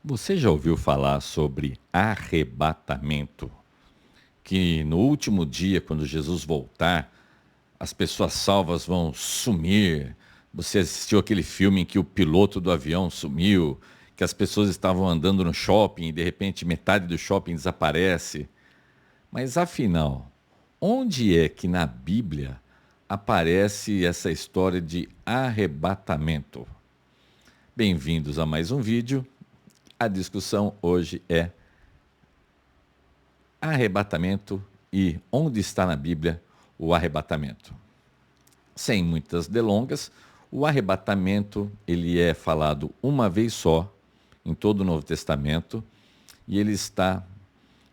Você já ouviu falar sobre arrebatamento? Que no último dia, quando Jesus voltar, as pessoas salvas vão sumir. Você assistiu aquele filme em que o piloto do avião sumiu, que as pessoas estavam andando no shopping e de repente metade do shopping desaparece. Mas afinal, onde é que na Bíblia aparece essa história de arrebatamento? Bem-vindos a mais um vídeo. A discussão hoje é arrebatamento e onde está na Bíblia o arrebatamento. Sem muitas delongas, o arrebatamento ele é falado uma vez só em todo o Novo Testamento e ele está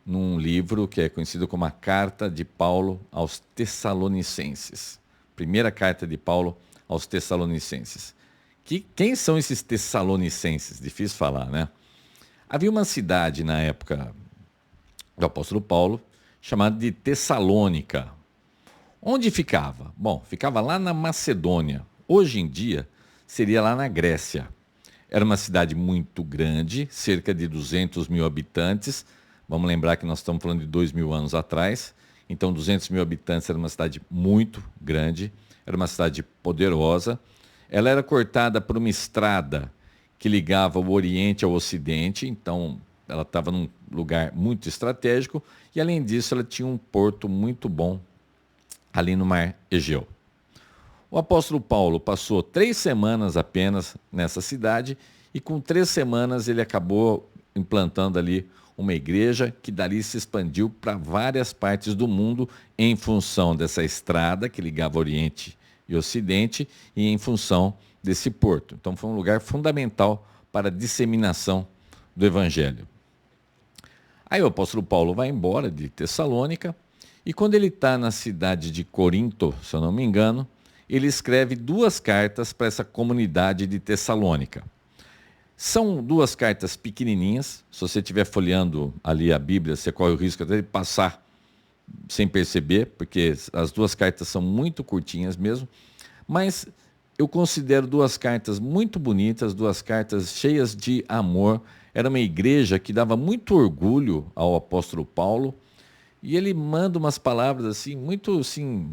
num livro que é conhecido como a Carta de Paulo aos Tessalonicenses. Primeira carta de Paulo aos Tessalonicenses. Quem são esses Tessalonicenses? Difícil falar, né? Havia uma cidade na época do apóstolo Paulo chamada de Tessalônica. Onde ficava? Bom, ficava lá na Macedônia. Hoje em dia seria lá na Grécia. Era uma cidade muito grande, cerca de 200 mil habitantes. Vamos lembrar que nós estamos falando de 2.000 anos atrás. Então, 200 mil habitantes era uma cidade muito grande, era uma cidade poderosa. Ela era cortada por uma estrada que ligava o Oriente ao Ocidente, então ela estava num lugar muito estratégico e, além disso, ela tinha um porto muito bom ali no Mar Egeu. O apóstolo Paulo passou 3 semanas apenas nessa cidade e com 3 semanas ele acabou implantando ali uma igreja que dali se expandiu para várias partes do mundo em função dessa estrada que ligava Oriente e Ocidente e em função desse porto. Então foi um lugar fundamental para a disseminação do evangelho. Aí o apóstolo Paulo vai embora de Tessalônica e quando ele está na cidade de Corinto, se eu não me engano, ele escreve 2 cartas para essa comunidade de Tessalônica. São 2 cartas pequenininhas, se você estiver folheando ali a Bíblia, você corre o risco até de passar sem perceber, porque as 2 cartas são muito curtinhas mesmo, mas eu considero 2 cartas muito bonitas, 2 cartas cheias de amor. Era uma igreja que dava muito orgulho ao apóstolo Paulo, e ele manda umas palavras assim, muito assim,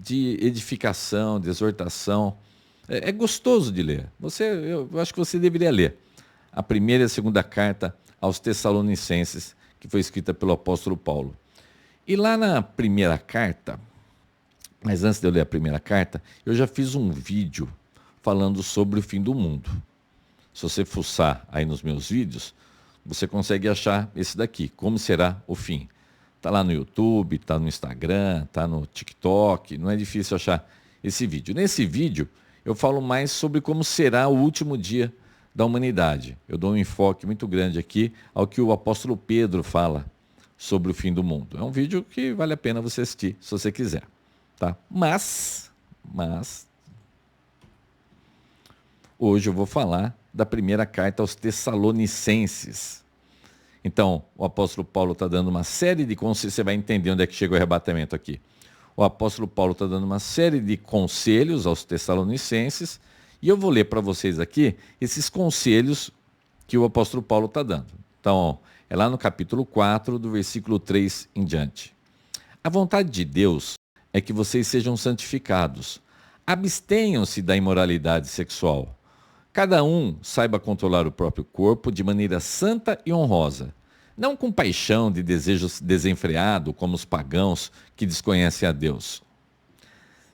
de edificação, de exortação. É gostoso de ler. Eu acho que você deveria ler a primeira e a segunda carta aos Tessalonicenses, que foi escrita pelo apóstolo Paulo. E lá na primeira carta, mas antes de eu ler a primeira carta, eu já fiz um vídeo falando sobre o fim do mundo. Se você fuçar aí nos meus vídeos, você consegue achar esse daqui, como será o fim. Está lá no YouTube, está no Instagram, está no TikTok, não é difícil achar esse vídeo. Nesse vídeo, eu falo mais sobre como será o último dia da humanidade. Eu dou um enfoque muito grande aqui ao que o apóstolo Pedro fala sobre o fim do mundo. É um vídeo que vale a pena você assistir, se você quiser. Tá? Mas, hoje eu vou falar da primeira carta aos Tessalonicenses. Então, o apóstolo Paulo está dando uma série de conselhos, você vai entender onde é que chega o arrebatamento aqui. O apóstolo Paulo está dando uma série de conselhos aos Tessalonicenses, e eu vou ler para vocês aqui esses conselhos que o apóstolo Paulo está dando. Então, é lá no capítulo 4, do versículo 3 em diante. A vontade de Deus é que vocês sejam santificados. Abstenham-se da imoralidade sexual. Cada um saiba controlar o próprio corpo de maneira santa e honrosa, não com paixão de desejos desenfreado como os pagãos que desconhecem a Deus.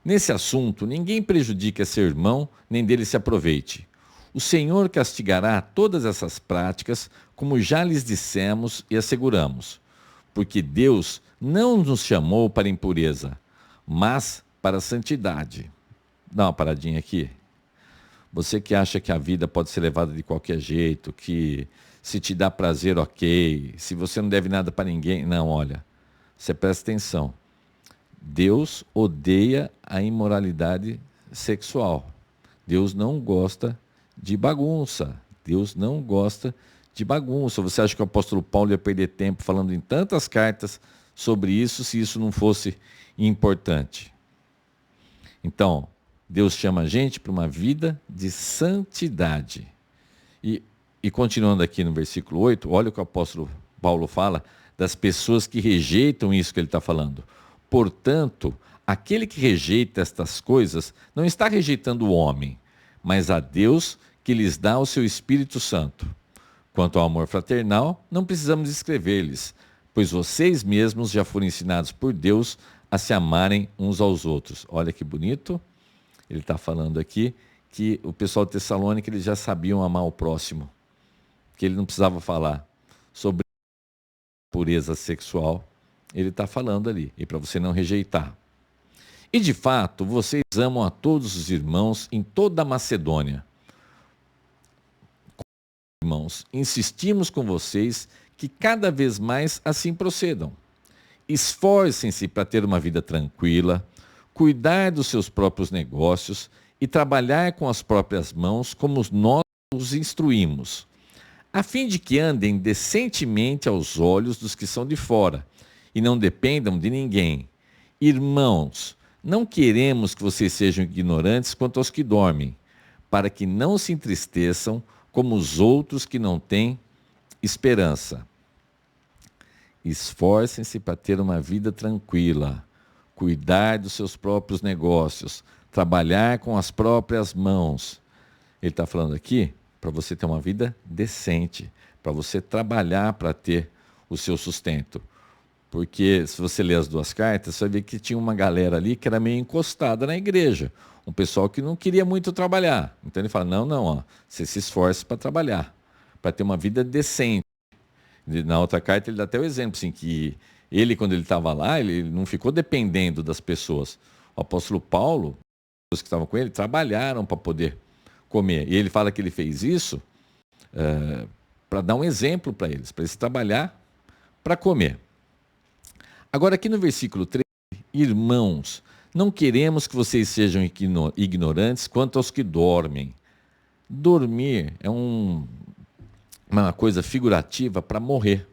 Nesse assunto, ninguém prejudique a seu irmão, nem dele se aproveite. O Senhor castigará todas essas práticas, como já lhes dissemos e asseguramos, porque Deus não nos chamou para impureza, mas para a santidade. Dá uma paradinha aqui. Você que acha que a vida pode ser levada de qualquer jeito, que se te dá prazer, ok, se você não deve nada para ninguém, não, olha, você presta atenção. Deus odeia a imoralidade sexual. Deus não gosta de bagunça. Deus não gosta de bagunça. Você acha que o apóstolo Paulo ia perder tempo falando em tantas cartas sobre isso, se isso não fosse importante? Então, Deus chama a gente para uma vida de santidade. E E continuando aqui no versículo 8, olha o que o apóstolo Paulo fala das pessoas que rejeitam isso que ele está falando. Portanto, aquele que rejeita estas coisas não está rejeitando o homem, mas a Deus que lhes dá o seu Espírito Santo. Quanto ao amor fraternal, não precisamos escrever-lhes, pois vocês mesmos já foram ensinados por Deus a se amarem uns aos outros. Olha que bonito. Ele está falando aqui que o pessoal de Tessalônica eles já sabiam amar o próximo, que ele não precisava falar sobre pureza sexual. Ele está falando ali, e para você não rejeitar. E de fato, vocês amam a todos os irmãos em toda a Macedônia. Irmãos, insistimos com vocês que cada vez mais assim procedam. Esforcem-se para ter uma vida tranquila, cuidar dos seus próprios negócios e trabalhar com as próprias mãos como nós os instruímos, a fim de que andem decentemente aos olhos dos que são de fora e não dependam de ninguém. Irmãos, não queremos que vocês sejam ignorantes quanto aos que dormem, para que não se entristeçam como os outros que não têm esperança. Esforcem-se para ter uma vida tranquila, cuidar dos seus próprios negócios, trabalhar com as próprias mãos. Ele está falando aqui para você ter uma vida decente, para você trabalhar para ter o seu sustento. Porque se você ler as duas cartas, você vai ver que tinha uma galera ali que era meio encostada na igreja. Um pessoal que não queria muito trabalhar. Então ele fala, não, ó, você se esforce para trabalhar, para ter uma vida decente. Na outra carta ele dá até o exemplo, assim, que ele, quando ele estava lá, ele não ficou dependendo das pessoas. O apóstolo Paulo, os que estavam com ele, trabalharam para poder comer. E ele fala que ele fez isso para dar um exemplo para eles trabalhar para comer. Agora aqui no versículo 3, irmãos, não queremos que vocês sejam ignorantes quanto aos que dormem. Dormir é uma coisa figurativa para morrer.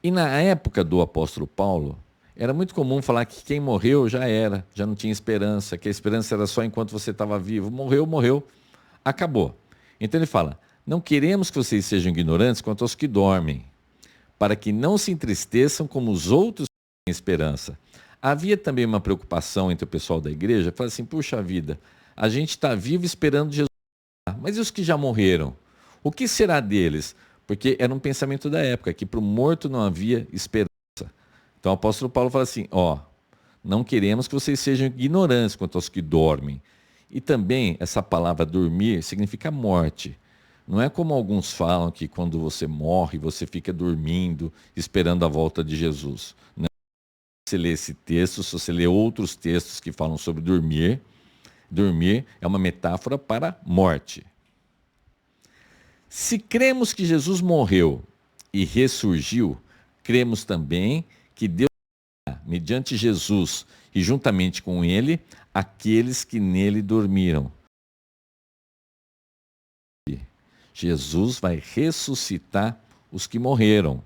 E na época do apóstolo Paulo, era muito comum falar que quem morreu já era, já não tinha esperança, que a esperança era só enquanto você estava vivo. Morreu, acabou. Então ele fala, não queremos que vocês sejam ignorantes quanto aos que dormem, para que não se entristeçam como os outros que têm esperança. Havia também uma preocupação entre o pessoal da igreja, fala assim, puxa vida, a gente está vivo esperando Jesus, mas e os que já morreram? O que será deles? Porque era um pensamento da época, que para o morto não havia esperança. Então o apóstolo Paulo fala assim, não queremos que vocês sejam ignorantes quanto aos que dormem. E também essa palavra dormir significa morte. Não é como alguns falam que quando você morre, você fica dormindo, esperando a volta de Jesus. Não. Se você lê esse texto, se você lê outros textos que falam sobre dormir, dormir é uma metáfora para morte. Se cremos que Jesus morreu e ressurgiu, cremos também que Deus, mediante Jesus e juntamente com ele, aqueles que nele dormiram. Jesus vai ressuscitar os que morreram,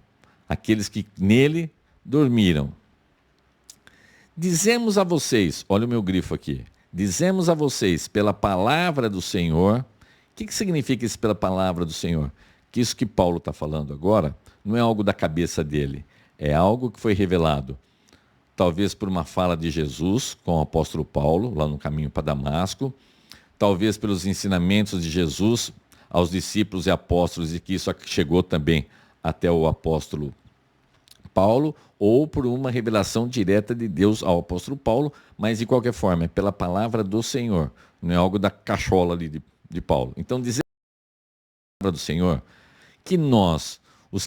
aqueles que nele dormiram. Dizemos a vocês, olha o meu grifo aqui, dizemos a vocês pela palavra do Senhor. O que significa isso pela palavra do Senhor? Que isso que Paulo está falando agora não é algo da cabeça dele, é algo que foi revelado, talvez por uma fala de Jesus com o apóstolo Paulo, lá no caminho para Damasco, talvez pelos ensinamentos de Jesus aos discípulos e apóstolos, e que isso chegou também até o apóstolo Paulo, ou por uma revelação direta de Deus ao apóstolo Paulo, mas de qualquer forma, é pela palavra do Senhor, não é algo da cachola ali de Paulo. Então, dizer a palavra do Senhor, que nós, os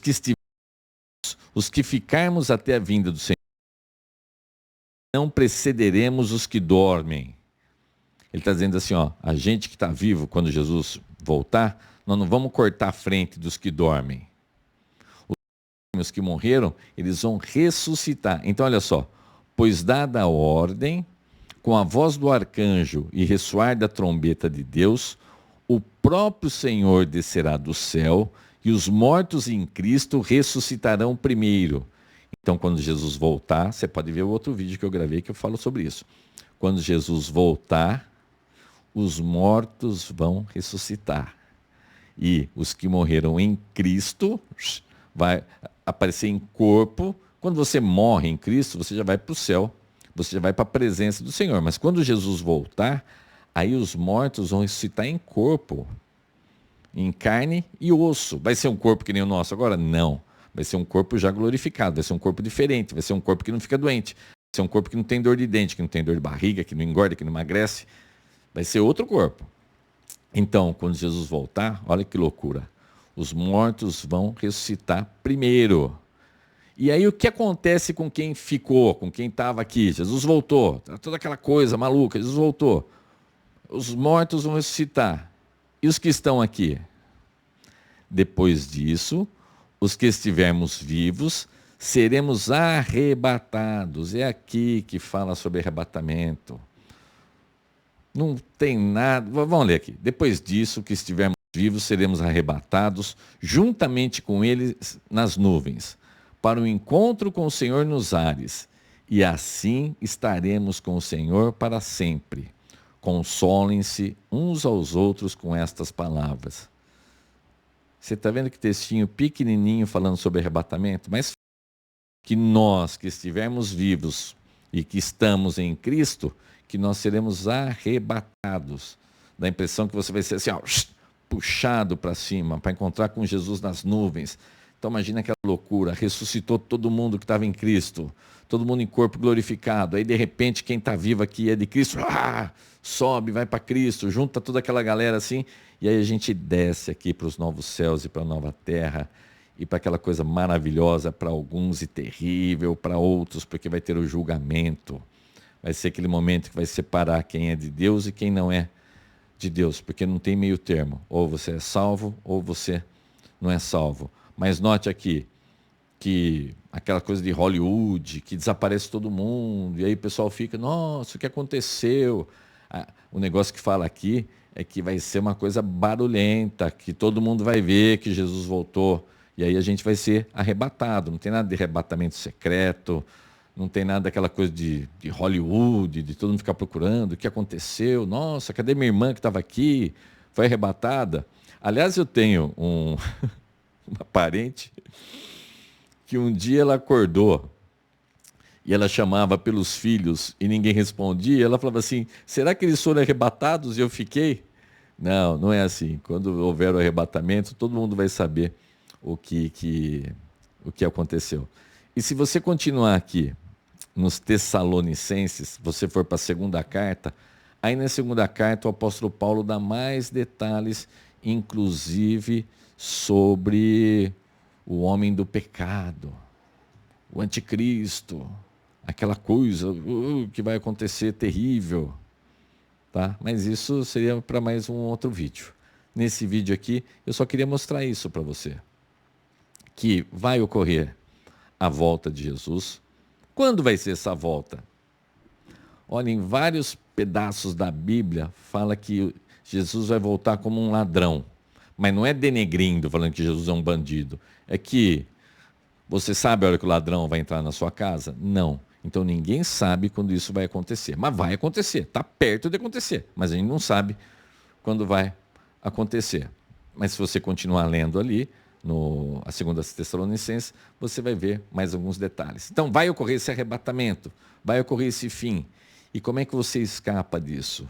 que ficarmos até a vinda do Senhor, não precederemos os que dormem. Ele está dizendo assim, a gente que está vivo quando Jesus voltar, nós não vamos cortar a frente dos que dormem. Os que morreram, eles vão ressuscitar. Então, olha só, pois dada a ordem, com a voz do arcanjo e ressoar da trombeta de Deus, o próprio Senhor descerá do céu e os mortos em Cristo ressuscitarão primeiro. Então, quando Jesus voltar, você pode ver o outro vídeo que eu gravei que eu falo sobre isso. Quando Jesus voltar, os mortos vão ressuscitar. E os que morreram em Cristo vai aparecer em corpo. Quando você morre em Cristo, você já vai para o céu, você já vai para a presença do Senhor. Mas quando Jesus voltar, aí os mortos vão ressuscitar em corpo, em carne e osso. Vai ser um corpo que nem o nosso agora? Não. Vai ser um corpo já glorificado, vai ser um corpo diferente, vai ser um corpo que não fica doente, vai ser um corpo que não tem dor de dente, que não tem dor de barriga, que não engorda, que não emagrece. Vai ser outro corpo. Então, quando Jesus voltar, olha que loucura. Os mortos vão ressuscitar primeiro. E aí o que acontece com quem ficou, com quem estava aqui? Jesus voltou, toda aquela coisa maluca, Jesus voltou. Os mortos vão ressuscitar. E os que estão aqui? Depois disso, os que estivermos vivos, seremos arrebatados. É aqui que fala sobre arrebatamento. Não tem nada. Vamos ler aqui. Depois disso, que estivermos vivos, seremos arrebatados juntamente com eles nas nuvens, para o encontro com o Senhor nos ares. E assim estaremos com o Senhor para sempre. Consolem-se uns aos outros com estas palavras. Você está vendo que textinho pequenininho falando sobre arrebatamento? Mas que nós que estivermos vivos e que estamos em Cristo, que nós seremos arrebatados. Dá a impressão que você vai ser assim, ó, puxado para cima, para encontrar com Jesus nas nuvens. Então imagina aquela loucura, ressuscitou todo mundo que estava em Cristo, todo mundo em corpo glorificado. Aí de repente quem está vivo aqui é de Cristo, sobe, vai para Cristo, junta toda aquela galera assim, e aí a gente desce aqui para os novos céus e para a nova terra, e para aquela coisa maravilhosa para alguns e terrível para outros, porque vai ter o julgamento. Vai ser aquele momento que vai separar quem é de Deus e quem não é de Deus, porque não tem meio termo. Ou você é salvo, ou você não é salvo. Mas note aqui que aquela coisa de Hollywood, que desaparece todo mundo, e aí o pessoal fica, nossa, o que aconteceu? O negócio que fala aqui é que vai ser uma coisa barulhenta, que todo mundo vai ver que Jesus voltou, e aí a gente vai ser arrebatado. Não tem nada de arrebatamento secreto, não tem nada daquela coisa de Hollywood, de todo mundo ficar procurando o que aconteceu. Nossa, cadê minha irmã que estava aqui? Foi arrebatada. Aliás, eu tenho uma parente que um dia ela acordou e ela chamava pelos filhos e ninguém respondia. Ela falava assim, será que eles foram arrebatados e eu fiquei? Não, não é assim. Quando houver o arrebatamento, todo mundo vai saber o que aconteceu. E se você continuar aqui nos Tessalonicenses, você for para a segunda carta, aí na segunda carta o apóstolo Paulo dá mais detalhes, inclusive sobre o homem do pecado, o anticristo, aquela coisa que vai acontecer terrível, tá? Mas isso seria para mais um outro vídeo. Nesse vídeo aqui, eu só queria mostrar isso para você, que vai ocorrer a volta de Jesus. Quando vai ser essa volta? Olha, em vários pedaços da Bíblia fala que Jesus vai voltar como um ladrão. Mas não é denegrindo, falando que Jesus é um bandido. É que você sabe a hora que o ladrão vai entrar na sua casa? Não. Então ninguém sabe quando isso vai acontecer. Mas vai acontecer, está perto de acontecer. Mas a gente não sabe quando vai acontecer. Mas se você continuar lendo ali, a segunda Tessalonicenses, você vai ver mais alguns detalhes. Então vai ocorrer esse arrebatamento, vai ocorrer esse fim. E como é que você escapa disso?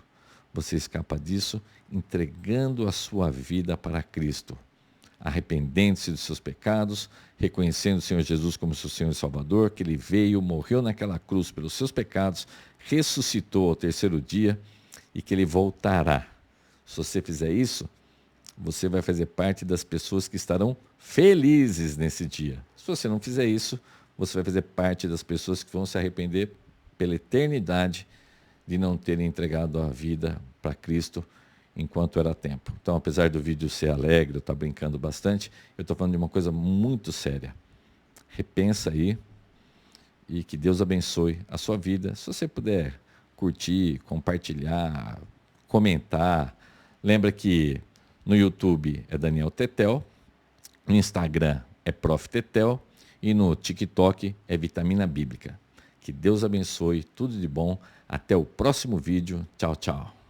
Você escapa disso entregando a sua vida para Cristo, arrependendo-se dos seus pecados, reconhecendo o Senhor Jesus como seu Senhor e Salvador, que Ele veio, morreu naquela cruz pelos seus pecados, ressuscitou ao terceiro dia e que Ele voltará. Se você fizer isso, você vai fazer parte das pessoas que estarão felizes nesse dia. Se você não fizer isso, você vai fazer parte das pessoas que vão se arrepender pela eternidade de não terem entregado a vida para Cristo enquanto era tempo. Então, apesar do vídeo ser alegre, eu estou brincando bastante, eu estou falando de uma coisa muito séria. Repensa aí e que Deus abençoe a sua vida. Se você puder curtir, compartilhar, comentar, lembra que no YouTube é Daniel Tetel, no Instagram é Prof. Tetel e no TikTok é Vitamina Bíblica. Que Deus abençoe, tudo de bom. Até o próximo vídeo. Tchau, tchau.